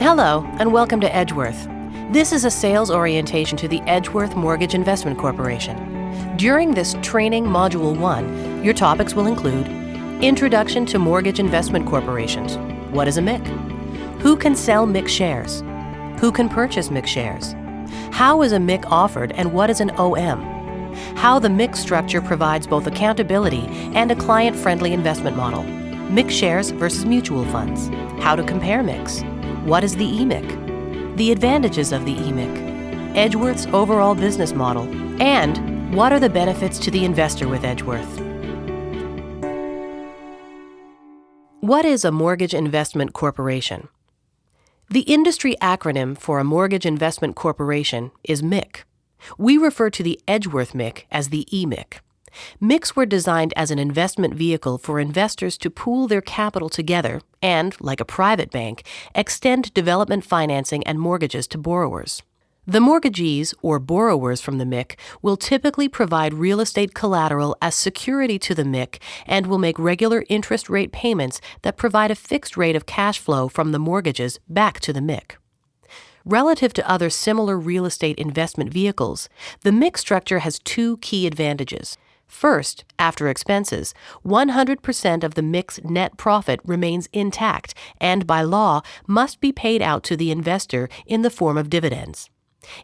Hello, and welcome to Edgeworth. This is a sales orientation to the Edgeworth Mortgage Investment Corporation. During this training Module 1, your topics will include Introduction to Mortgage Investment Corporations. What is a MIC? Who can sell MIC shares? Who can purchase MIC shares? How is a MIC offered and what is an OM? How the MIC structure provides both accountability and a client-friendly investment model. MIC shares versus mutual funds. How to compare MICs. What is the EMIC? The advantages of the EMIC. Edgeworth's overall business model. And what are the benefits to the investor with Edgeworth? What is a mortgage investment corporation? The industry acronym for a mortgage investment corporation is MIC. We refer to the Edgeworth MIC as the EMIC. MICs were designed as an investment vehicle for investors to pool their capital together and, like a private bank, extend development financing and mortgages to borrowers. The mortgagees, or borrowers from the MIC, will typically provide real estate collateral as security to the MIC and will make regular interest rate payments that provide a fixed rate of cash flow from the mortgages back to the MIC. Relative to other similar real estate investment vehicles, the MIC structure has two key advantages. First, after expenses, 100% of the MIC's net profit remains intact and, by law, must be paid out to the investor in the form of dividends.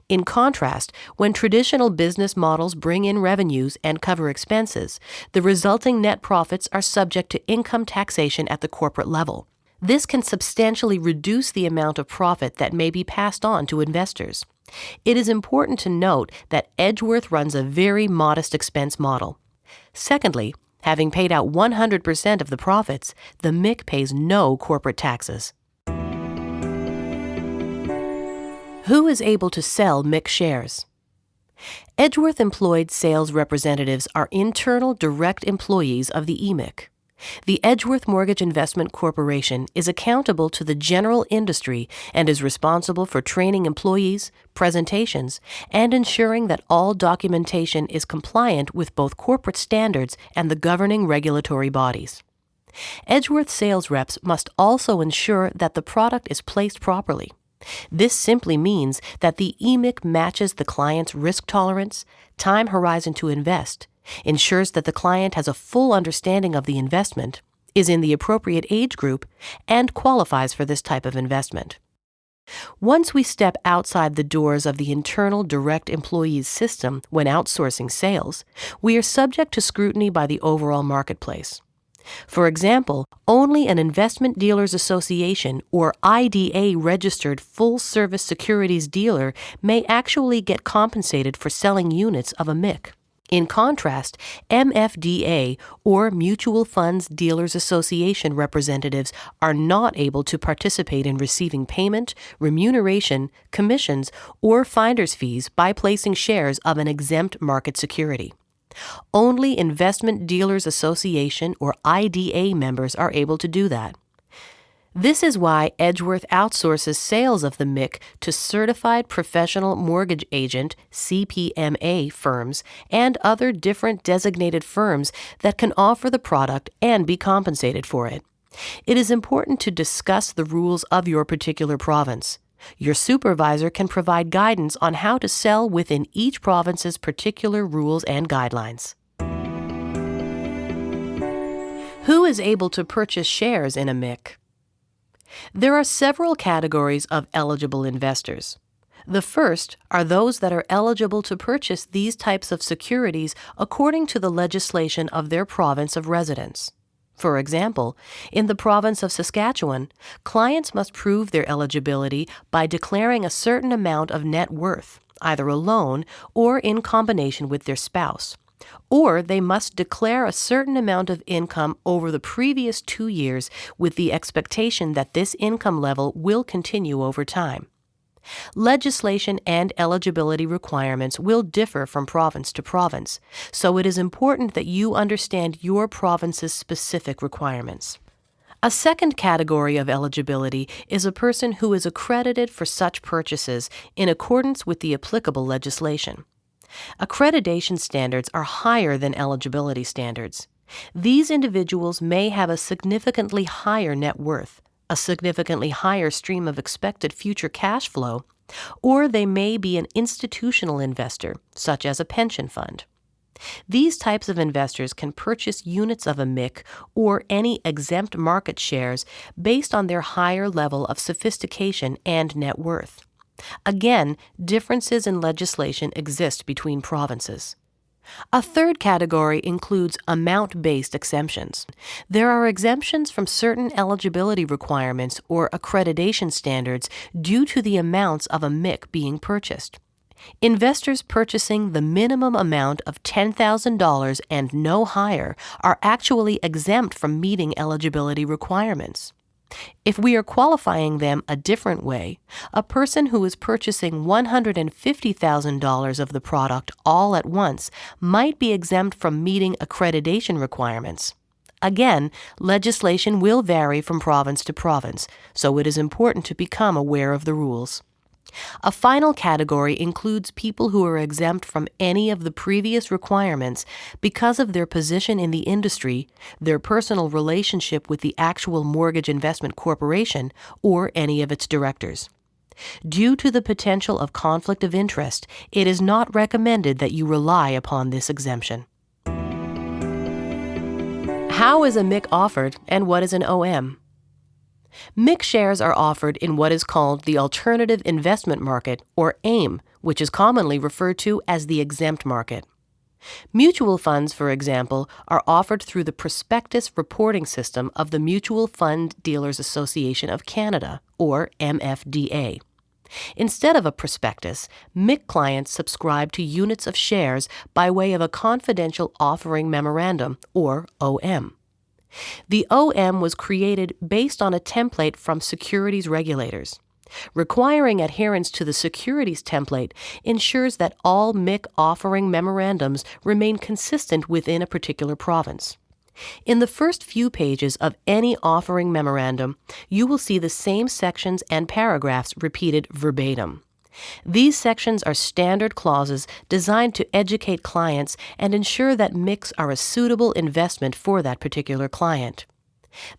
In contrast, when traditional business models bring in revenues and cover expenses, the resulting net profits are subject to income taxation at the corporate level. This can substantially reduce the amount of profit that may be passed on to investors. It is important to note that Edgeworth runs a very modest expense model. Secondly, having paid out 100% of the profits, the MIC pays no corporate taxes. Who is able to sell MIC shares? Edgeworth employed sales representatives are internal direct employees of the EMIC. The Edgeworth Mortgage Investment Corporation is accountable to the general industry and is responsible for training employees, presentations, and ensuring that all documentation is compliant with both corporate standards and the governing regulatory bodies. Edgeworth sales reps must also ensure that the product is placed properly. This simply means that the EMIC matches the client's risk tolerance, time horizon to invest, ensures that the client has a full understanding of the investment, is in the appropriate age group, and qualifies for this type of investment. Once we step outside the doors of the internal direct employees system when outsourcing sales, we are subject to scrutiny by the overall marketplace. For example, only an Investment Dealers Association or IDA registered full-service securities dealer may actually get compensated for selling units of a MIC. In contrast, MFDA or Mutual Funds Dealers Association representatives are not able to participate in receiving payment, remuneration, commissions, or finder's fees by placing shares of an exempt market security. Only Investment Dealers Association or IDA members are able to do that. This is why Edgeworth outsources sales of the MIC to Certified Professional Mortgage Agent (CPMA) firms and other different designated firms that can offer the product and be compensated for it. It is important to discuss the rules of your particular province. Your supervisor can provide guidance on how to sell within each province's particular rules and guidelines. Who is able to purchase shares in a MIC? There are several categories of eligible investors. The first are those that are eligible to purchase these types of securities according to the legislation of their province of residence. For example, in the province of Saskatchewan, clients must prove their eligibility by declaring a certain amount of net worth, either alone or in combination with their spouse. Or they must declare a certain amount of income over the previous 2 years with the expectation that this income level will continue over time. Legislation and eligibility requirements will differ from province to province, so it is important that you understand your province's specific requirements. A second category of eligibility is a person who is accredited for such purchases in accordance with the applicable legislation. Accreditation standards are higher than eligibility standards. These individuals may have a significantly higher net worth, a significantly higher stream of expected future cash flow, or they may be an institutional investor, such as a pension fund. These types of investors can purchase units of a MIC or any exempt market shares based on their higher level of sophistication and net worth. Again, differences in legislation exist between provinces. A third category includes amount-based exemptions. There are exemptions from certain eligibility requirements or accreditation standards due to the amounts of a MIC being purchased. Investors purchasing the minimum amount of $10,000 and no higher are actually exempt from meeting eligibility requirements. If we are qualifying them a different way, a person who is purchasing $150,000 of the product all at once might be exempt from meeting accreditation requirements. Again, legislation will vary from province to province, so it is important to become aware of the rules. A final category includes people who are exempt from any of the previous requirements because of their position in the industry, their personal relationship with the actual mortgage investment corporation, or any of its directors. Due to the potential of conflict of interest, it is not recommended that you rely upon this exemption. How is a MIC offered, and what is an OM? MIC shares are offered in what is called the Alternative Investment Market, or AIM, which is commonly referred to as the exempt market. Mutual funds, for example, are offered through the prospectus reporting system of the Mutual Fund Dealers Association of Canada, or MFDA. Instead of a prospectus, MIC clients subscribe to units of shares by way of a confidential offering memorandum, or OM. The OM was created based on a template from securities regulators. Requiring adherence to the securities template ensures that all MIC offering memorandums remain consistent within a particular province. In the first few pages of any offering memorandum, you will see the same sections and paragraphs repeated verbatim. These sections are standard clauses designed to educate clients and ensure that MICs are a suitable investment for that particular client.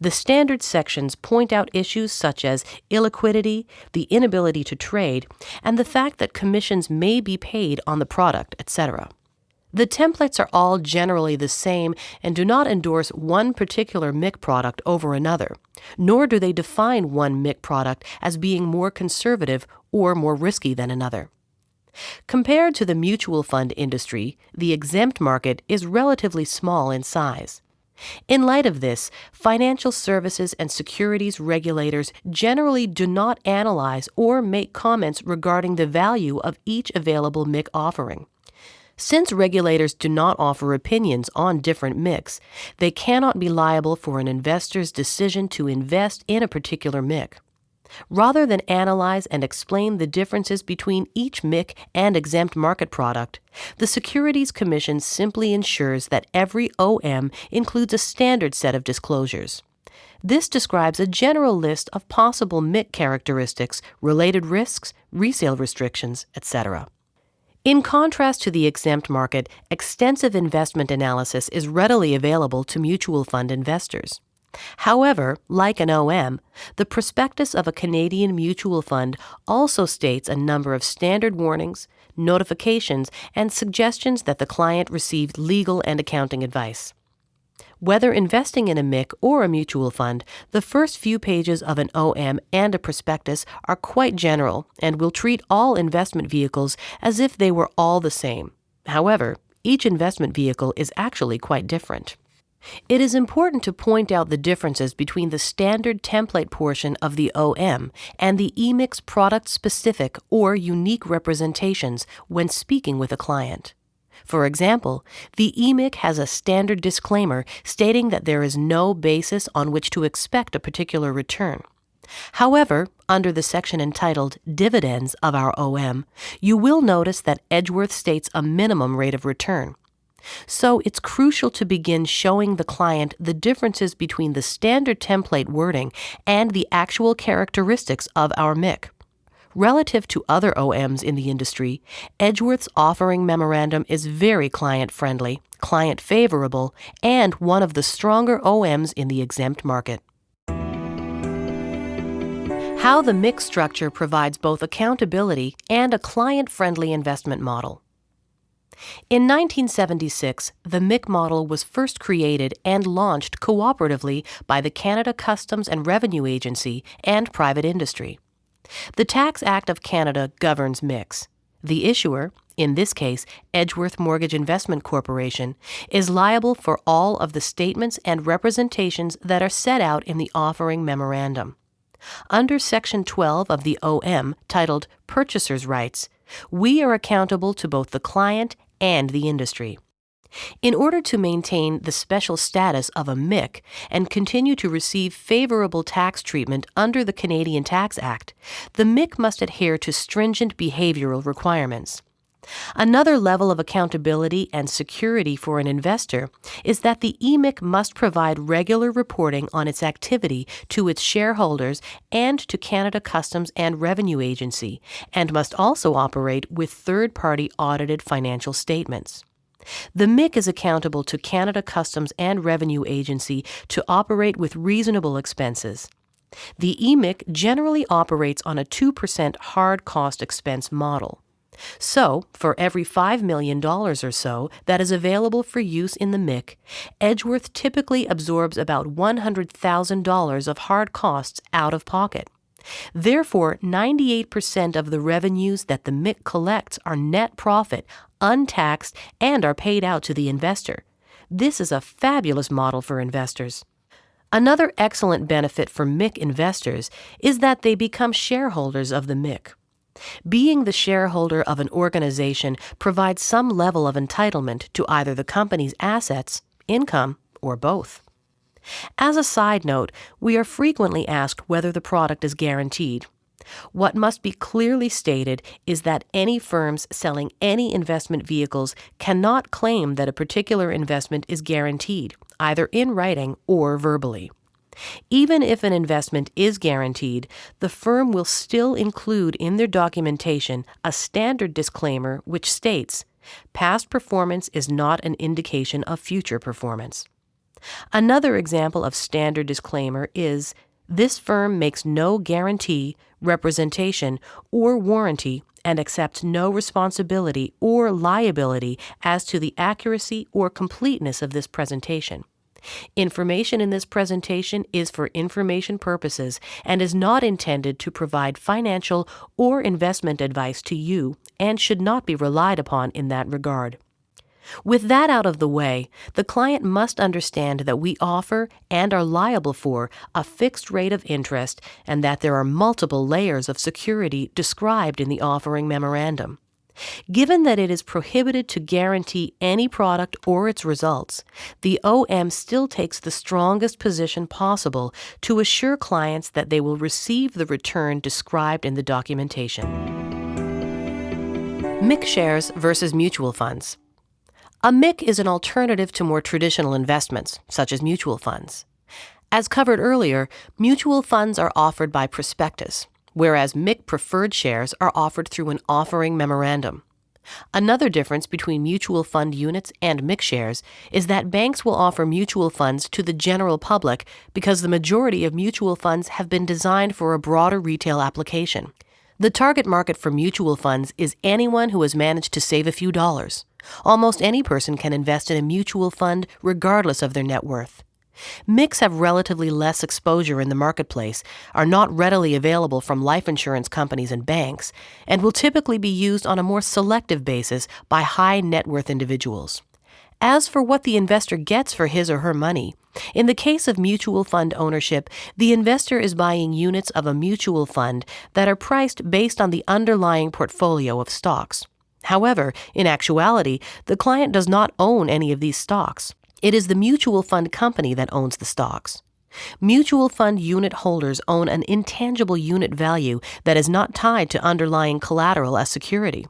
The standard sections point out issues such as illiquidity, the inability to trade, and the fact that commissions may be paid on the product, etc. The templates are all generally the same and do not endorse one particular MIC product over another, nor do they define one MIC product as being more conservative or more risky than another. Compared to the mutual fund industry, the exempt market is relatively small in size. In light of this, financial services and securities regulators generally do not analyze or make comments regarding the value of each available MIC offering. Since regulators do not offer opinions on different MICs, they cannot be liable for an investor's decision to invest in a particular MIC. Rather than analyze and explain the differences between each MIC and exempt market product, the Securities Commission simply ensures that every OM includes a standard set of disclosures. This describes a general list of possible MIC characteristics, related risks, resale restrictions, etc. In contrast to the exempt market, extensive investment analysis is readily available to mutual fund investors. However, like an OM, the prospectus of a Canadian mutual fund also states a number of standard warnings, notifications, and suggestions that the client received legal and accounting advice. Whether investing in a MIC or a mutual fund, the first few pages of an OM and a prospectus are quite general and will treat all investment vehicles as if they were all the same. However, each investment vehicle is actually quite different. It is important to point out the differences between the standard template portion of the OM and the EMIC's product-specific or unique representations when speaking with a client. For example, the EMIC has a standard disclaimer stating that there is no basis on which to expect a particular return. However, under the section entitled Dividends of our OM, you will notice that Edgeworth states a minimum rate of return. So it's crucial to begin showing the client the differences between the standard template wording and the actual characteristics of our MIC. Relative to other OMs in the industry, Edgeworth's offering memorandum is very client-friendly, client-favorable, and one of the stronger OMs in the exempt market. How the MIC structure provides both accountability and a client-friendly investment model. In 1976, the MIC model was first created and launched cooperatively by the Canada Customs and Revenue Agency and private industry. The Tax Act of Canada governs MICs. The issuer, in this case Edgeworth Mortgage Investment Corporation, is liable for all of the statements and representations that are set out in the offering memorandum. Under Section 12 of the OM, titled Purchaser's Rights, we are accountable to both the client and the industry. In order to maintain the special status of a MIC and continue to receive favorable tax treatment under the Canadian Tax Act, the MIC must adhere to stringent behavioral requirements. Another level of accountability and security for an investor is that the EMIC must provide regular reporting on its activity to its shareholders and to Canada Customs and Revenue Agency, and must also operate with third-party audited financial statements. The MIC is accountable to Canada Customs and Revenue Agency to operate with reasonable expenses. The EMIC generally operates on a 2% hard cost expense model. So, for every $5 million or so that is available for use in the MIC, Edgeworth typically absorbs about $100,000 of hard costs out of pocket. Therefore, 98% of the revenues that the MIC collects are net profit, untaxed, and are paid out to the investor. This is a fabulous model for investors. Another excellent benefit for MIC investors is that they become shareholders of the MIC. Being the shareholder of an organization provides some level of entitlement to either the company's assets, income, or both. As a side note, we are frequently asked whether the product is guaranteed. What must be clearly stated is that any firms selling any investment vehicles cannot claim that a particular investment is guaranteed, either in writing or verbally. Even if an investment is guaranteed, the firm will still include in their documentation a standard disclaimer which states, "Past performance is not an indication of future performance." Another example of standard disclaimer is, "This firm makes no guarantee, representation, or warranty and accepts no responsibility or liability as to the accuracy or completeness of this presentation. Information in this presentation is for information purposes and is not intended to provide financial or investment advice to you and should not be relied upon in that regard." With that out of the way, the client must understand that we offer and are liable for a fixed rate of interest and that there are multiple layers of security described in the offering memorandum. Given that it is prohibited to guarantee any product or its results, the OM still takes the strongest position possible to assure clients that they will receive the return described in the documentation. MIC shares versus mutual funds. A MIC is an alternative to more traditional investments, such as mutual funds. As covered earlier, mutual funds are offered by prospectus, whereas MIC preferred shares are offered through an offering memorandum. Another difference between mutual fund units and MIC shares is that banks will offer mutual funds to the general public because the majority of mutual funds have been designed for a broader retail application. The target market for mutual funds is anyone who has managed to save a few dollars. Almost any person can invest in a mutual fund regardless of their net worth. MICs have relatively less exposure in the marketplace, are not readily available from life insurance companies and banks, and will typically be used on a more selective basis by high net worth individuals. As for what the investor gets for his or her money, in the case of mutual fund ownership, the investor is buying units of a mutual fund that are priced based on the underlying portfolio of stocks. However, in actuality, the client does not own any of these stocks. It is the mutual fund company that owns the stocks. Mutual fund unit holders own an intangible unit value that is not tied to underlying collateral as security.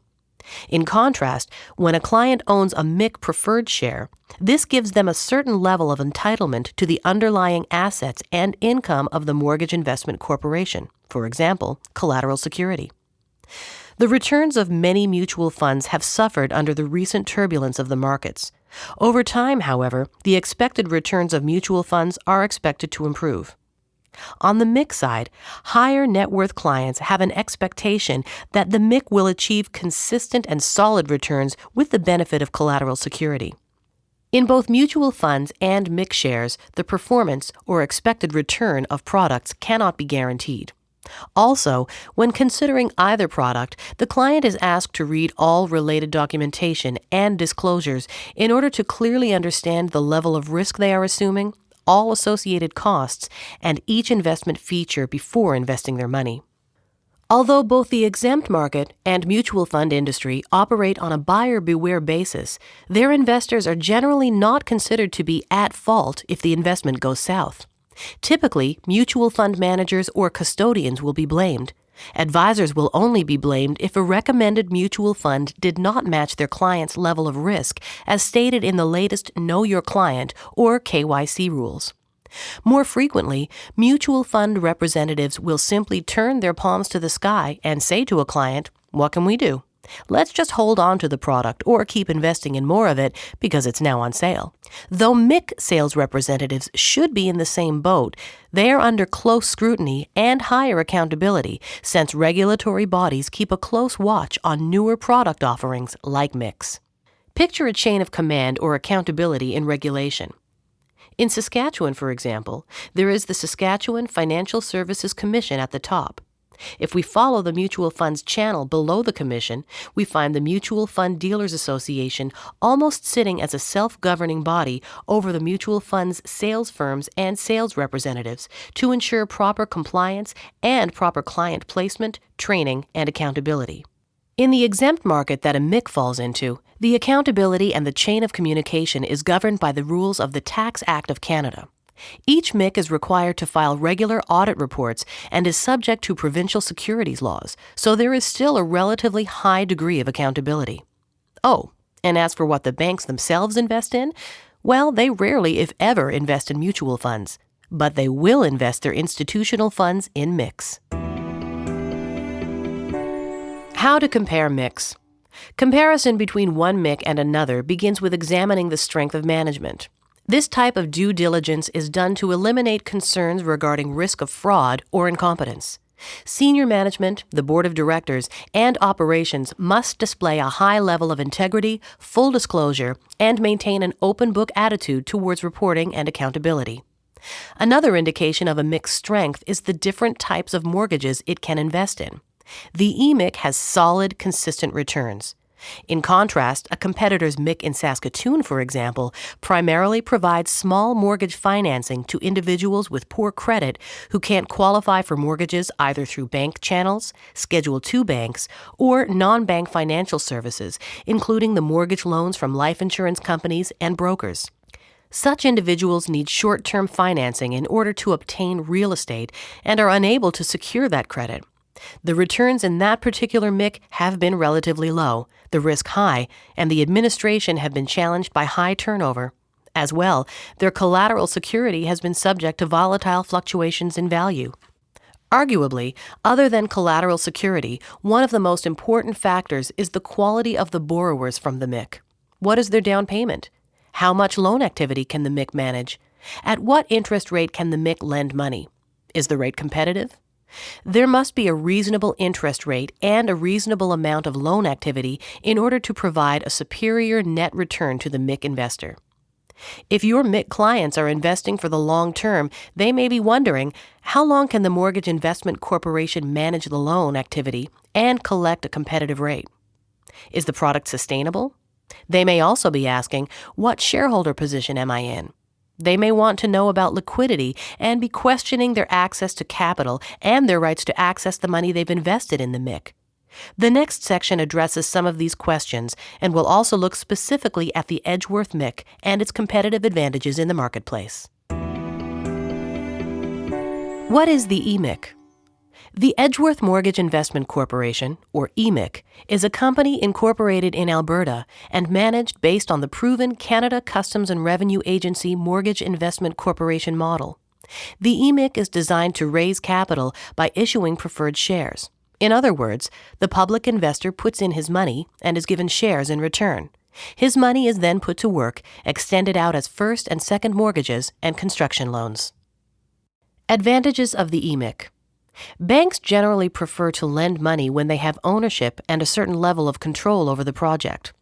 In contrast, when a client owns a MIC preferred share, this gives them a certain level of entitlement to the underlying assets and income of the mortgage investment corporation, for example, collateral security. The returns of many mutual funds have suffered under the recent turbulence of the markets. Over time, however, the expected returns of mutual funds are expected to improve. On the MIC side, higher net worth clients have an expectation that the MIC will achieve consistent and solid returns with the benefit of collateral security. In both mutual funds and MIC shares, the performance or expected return of products cannot be guaranteed. Also, when considering either product, the client is asked to read all related documentation and disclosures in order to clearly understand the level of risk they are assuming, all associated costs, and each investment feature before investing their money. Although both the exempt market and mutual fund industry operate on a buyer beware basis, their investors are generally not considered to be at fault if the investment goes south. Typically, mutual fund managers or custodians will be blamed. Advisors will only be blamed if a recommended mutual fund did not match their client's level of risk, as stated in the latest Know Your Client or KYC rules. More frequently, mutual fund representatives will simply turn their palms to the sky and say to a client, "What can we do? Let's just hold on to the product or keep investing in more of it because it's now on sale." Though MIC sales representatives should be in the same boat, they are under close scrutiny and higher accountability since regulatory bodies keep a close watch on newer product offerings like MICs. Picture a chain of command or accountability in regulation. In Saskatchewan, for example, there is the Saskatchewan Financial Services Commission at the top. If we follow the mutual funds channel below the commission, we find the Mutual Fund Dealers Association almost sitting as a self-governing body over the mutual funds sales firms and sales representatives to ensure proper compliance and proper client placement, training, and accountability. In the exempt market that a MIC falls into, the accountability and the chain of communication is governed by the rules of the Tax Act of Canada. Each MIC is required to file regular audit reports and is subject to provincial securities laws, so there is still a relatively high degree of accountability. Oh, and as for what the banks themselves invest in, well, they rarely, if ever, invest in mutual funds, but they will invest their institutional funds in MICs. How to compare MICs. Comparison between one MIC and another begins with examining the strength of management. This type of due diligence is done to eliminate concerns regarding risk of fraud or incompetence. Senior management, the board of directors, and operations must display a high level of integrity, full disclosure, and maintain an open book attitude towards reporting and accountability. Another indication of a MIC's strength is the different types of mortgages it can invest in. The EMIC has solid, consistent returns. In contrast, a competitor's MIC in Saskatoon, for example, primarily provides small mortgage financing to individuals with poor credit who can't qualify for mortgages either through bank channels, Schedule II banks, or non-bank financial services, including the mortgage loans from life insurance companies and brokers. Such individuals need short-term financing in order to obtain real estate and are unable to secure that credit. The returns in that particular MIC have been relatively low, the risk high, and the administration have been challenged by high turnover. As well, their collateral security has been subject to volatile fluctuations in value. Arguably, other than collateral security, one of the most important factors is the quality of the borrowers from the MIC. What is their down payment? How much loan activity can the MIC manage? At what interest rate can the MIC lend money? Is the rate competitive? There must be a reasonable interest rate and a reasonable amount of loan activity in order to provide a superior net return to the MIC investor. If your MIC clients are investing for the long term, they may be wondering, how long can the Mortgage Investment Corporation manage the loan activity and collect a competitive rate? Is the product sustainable? They may also be asking, what shareholder position am I in? They may want to know about liquidity and be questioning their access to capital and their rights to access the money they've invested in the MIC. The next section addresses some of these questions and will also look specifically at the Edgeworth MIC and its competitive advantages in the marketplace. What is the EMIC? The Edgeworth Mortgage Investment Corporation, or EMIC, is a company incorporated in Alberta and managed based on the proven Canada Customs and Revenue Agency Mortgage Investment Corporation model. The EMIC is designed to raise capital by issuing preferred shares. In other words, the public investor puts in his money and is given shares in return. His money is then put to work, extended out as first and second mortgages and construction loans. Advantages of the EMIC. Banks generally prefer to lend money when they have ownership and a certain level of control over the project.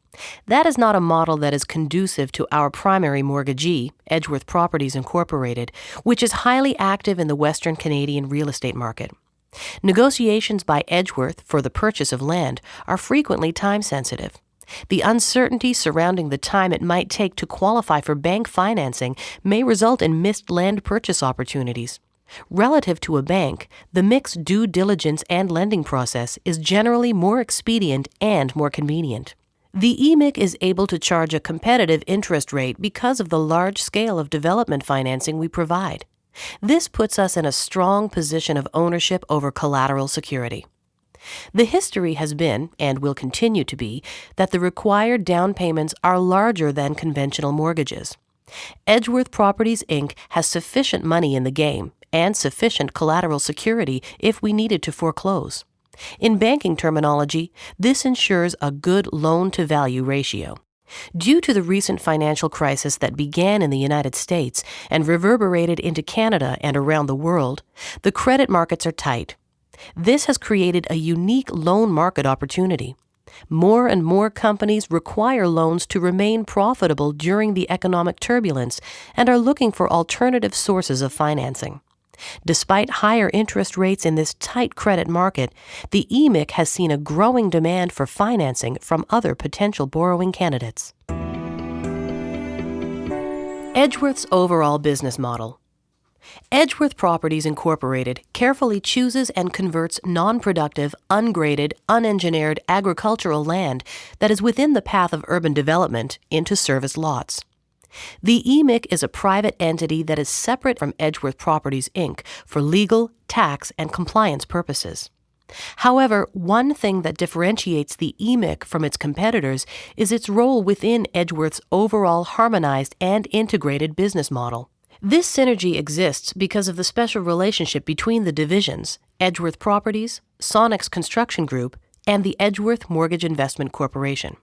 That is not a model that is conducive to our primary mortgagee, Edgeworth Properties Incorporated, which is highly active in the Western Canadian real estate market. Negotiations by Edgeworth for the purchase of land are frequently time-sensitive. The uncertainty surrounding the time it might take to qualify for bank financing may result in missed land purchase opportunities. Relative to a bank, the mixed due diligence and lending process is generally more expedient and more convenient. The EMIC is able to charge a competitive interest rate because of the large scale of development financing we provide. This puts us in a strong position of ownership over collateral security. The history has been, and will continue to be, that the required down payments are larger than conventional mortgages. Edgeworth Properties, Inc. has sufficient money in the game and sufficient collateral security if we needed to foreclose. In banking terminology, this ensures a good loan-to-value ratio. Due to the recent financial crisis that began in the United States and reverberated into Canada and around the world, the credit markets are tight. This has created a unique loan market opportunity. More and more companies require loans to remain profitable during the economic turbulence and are looking for alternative sources of financing. Despite higher interest rates in this tight credit market, the EMIC has seen a growing demand for financing from other potential borrowing candidates. Edgeworth's overall business model. Edgeworth Properties Incorporated carefully chooses and converts non-productive, ungraded, unengineered agricultural land that is within the path of urban development into service lots. The EMIC is a private entity that is separate from Edgeworth Properties, Inc. for legal, tax, and compliance purposes. However, one thing that differentiates the EMIC from its competitors is its role within Edgeworth's overall harmonized and integrated business model. This synergy exists because of the special relationship between the divisions, Edgeworth Properties, Sonnex Construction Group, and the Edgeworth Mortgage Investment Corporation.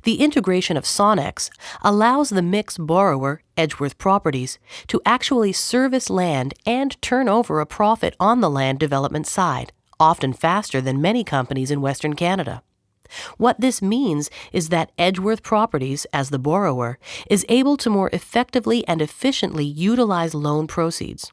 The integration of Sonnex allows the mixed borrower, Edgeworth Properties, to actually service land and turn over a profit on the land development side, often faster than many companies in Western Canada. What this means is that Edgeworth Properties, as the borrower, is able to more effectively and efficiently utilize loan proceeds.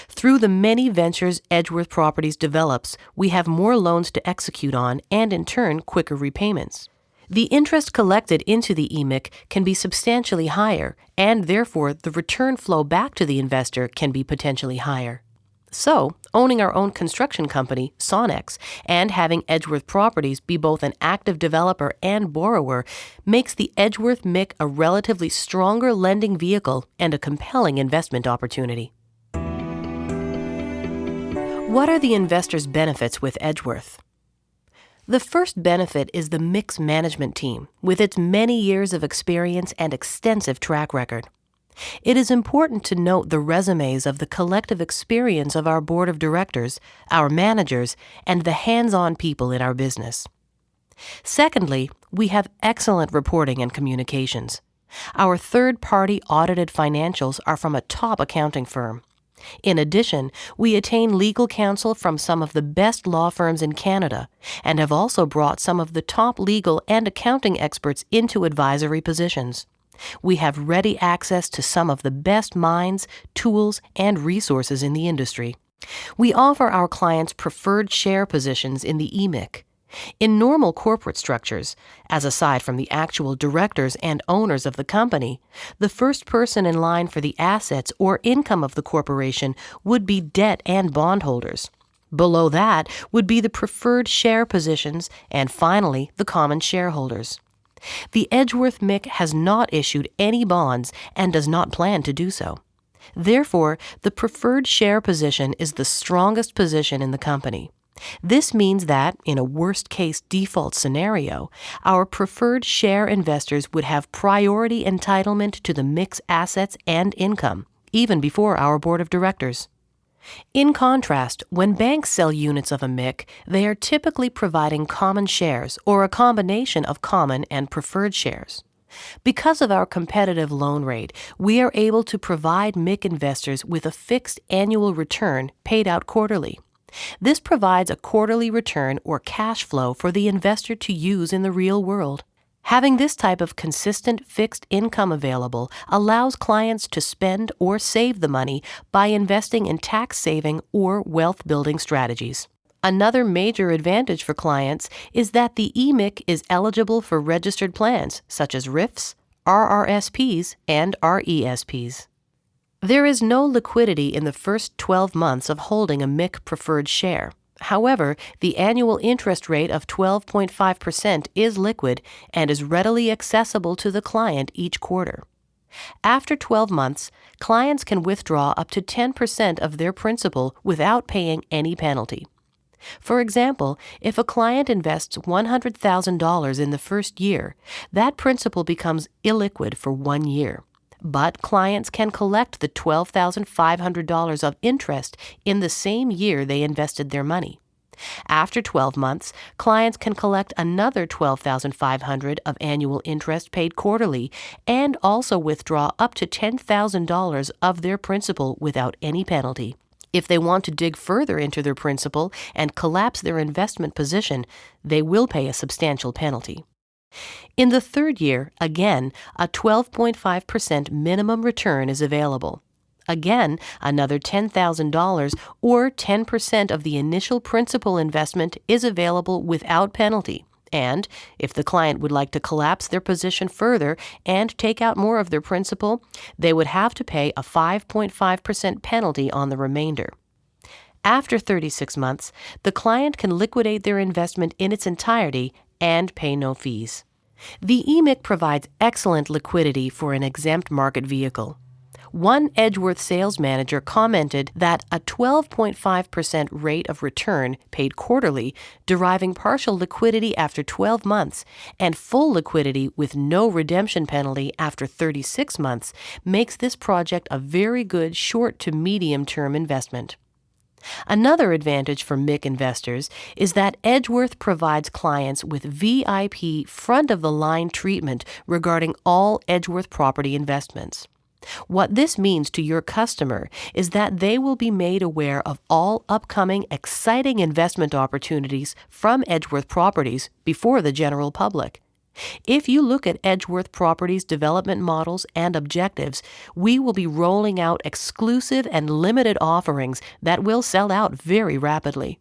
Through the many ventures Edgeworth Properties develops, we have more loans to execute on and, in turn, quicker repayments. The interest collected into the EMIC can be substantially higher, and therefore the return flow back to the investor can be potentially higher. So, owning our own construction company, Sonnex, and having Edgeworth Properties be both an active developer and borrower makes the Edgeworth MIC a relatively stronger lending vehicle and a compelling investment opportunity. What are the investor's benefits with Edgeworth? The first benefit is the MIC's management team, with its many years of experience and extensive track record. It is important to note the resumes of the collective experience of our board of directors, our managers, and the hands-on people in our business. Secondly, we have excellent reporting and communications. Our third-party audited financials are from a top accounting firm. In addition, we attain legal counsel from some of the best law firms in Canada and have also brought some of the top legal and accounting experts into advisory positions. We have ready access to some of the best minds, tools, and resources in the industry. We offer our clients preferred share positions in the EMIC. In normal corporate structures, as aside from the actual directors and owners of the company, the first person in line for the assets or income of the corporation would be debt and bondholders. Below that would be the preferred share positions, and finally, the common shareholders. The Edgeworth MIC has not issued any bonds and does not plan to do so. Therefore, the preferred share position is the strongest position in the company. This means that, in a worst-case default scenario, our preferred share investors would have priority entitlement to the MIC's assets and income, even before our board of directors. In contrast, when banks sell units of a MIC, they are typically providing common shares or a combination of common and preferred shares. Because of our competitive loan rate, we are able to provide MIC investors with a fixed annual return paid out quarterly. This provides a quarterly return or cash flow for the investor to use in the real world. Having this type of consistent fixed income available allows clients to spend or save the money by investing in tax-saving or wealth-building strategies. Another major advantage for clients is that the EMIC is eligible for registered plans such as RIFs, RRSPs, and RESPs. There is no liquidity in the first 12 months of holding a MIC preferred share. However, the annual interest rate of 12.5% is liquid and is readily accessible to the client each quarter. After 12 months, clients can withdraw up to 10% of their principal without paying any penalty. For example, if a client invests $100,000 in the first year, that principal becomes illiquid for 1 year. But clients can collect the $12,500 of interest in the same year they invested their money. After 12 months, clients can collect another $12,500 of annual interest paid quarterly and also withdraw up to $10,000 of their principal without any penalty. If they want to dig further into their principal and collapse their investment position, they will pay a substantial penalty. In the third year, again, a 12.5% minimum return is available. Again, another $10,000 or 10% of the initial principal investment is available without penalty. And if the client would like to collapse their position further and take out more of their principal, they would have to pay a 5.5% penalty on the remainder. After 36 months, the client can liquidate their investment in its entirety and pay no fees. The EMIC provides excellent liquidity for an exempt market vehicle. One Edgeworth sales manager commented that a 12.5% rate of return paid quarterly, deriving partial liquidity after 12 months, and full liquidity with no redemption penalty after 36 months makes this project a very good short to medium-term investment. Another advantage for MIC investors is that Edgeworth provides clients with VIP front-of-the-line treatment regarding all Edgeworth property investments. What this means to your customer is that they will be made aware of all upcoming exciting investment opportunities from Edgeworth Properties before the general public. If you look at Edgeworth Properties' development models and objectives, we will be rolling out exclusive and limited offerings that will sell out very rapidly.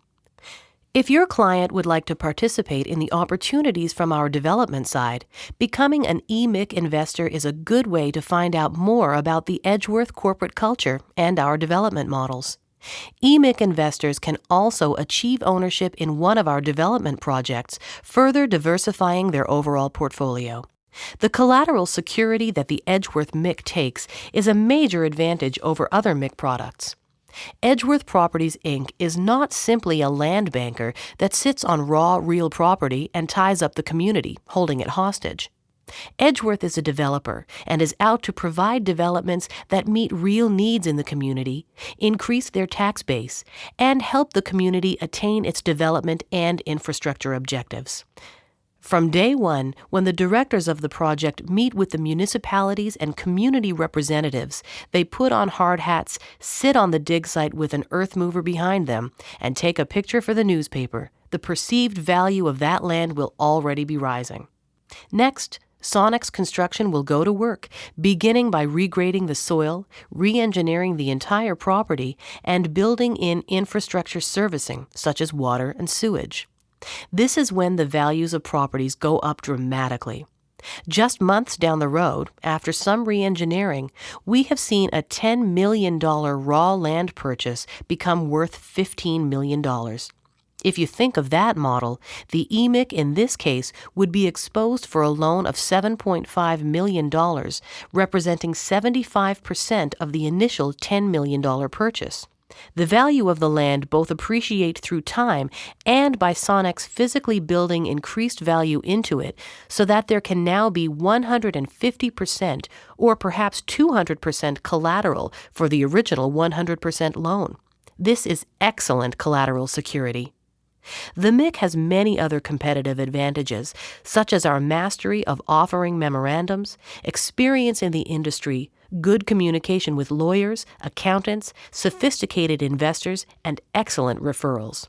If your client would like to participate in the opportunities from our development side, becoming an EMIC investor is a good way to find out more about the Edgeworth corporate culture and our development models. EMIC investors can also achieve ownership in one of our development projects, further diversifying their overall portfolio. The collateral security that the Edgeworth MIC takes is a major advantage over other MIC products. Edgeworth Properties, Inc. is not simply a land banker that sits on raw, real property and ties up the community, holding it hostage. Edgeworth is a developer and is out to provide developments that meet real needs in the community, increase their tax base, and help the community attain its development and infrastructure objectives. From day one, when the directors of the project meet with the municipalities and community representatives, they put on hard hats, sit on the dig site with an earth mover behind them, and take a picture for the newspaper. The perceived value of that land will already be rising. Next, Sonics Construction will go to work, beginning by regrading the soil, re-engineering the entire property, and building in infrastructure servicing, such as water and sewage. This is when the values of properties go up dramatically. Just months down the road, after some re-engineering, we have seen a $10 million raw land purchase become worth $15 million. If you think of that model, the EMIC in this case would be exposed for a loan of $7.5 million, representing 75% of the initial $10 million purchase. The value of the land both appreciate through time and by Sonics physically building increased value into it so that there can now be 150% or perhaps 200% collateral for the original 100% loan. This is excellent collateral security. The MIC has many other competitive advantages, such as our mastery of offering memorandums, experience in the industry, good communication with lawyers, accountants, sophisticated investors, and excellent referrals.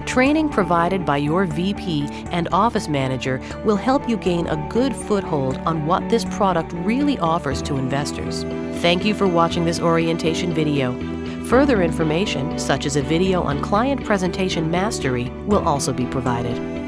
Training provided by your VP and office manager will help you gain a good foothold on what this product really offers to investors. Thank you for watching this orientation video. Further information, such as a video on client presentation mastery, will also be provided.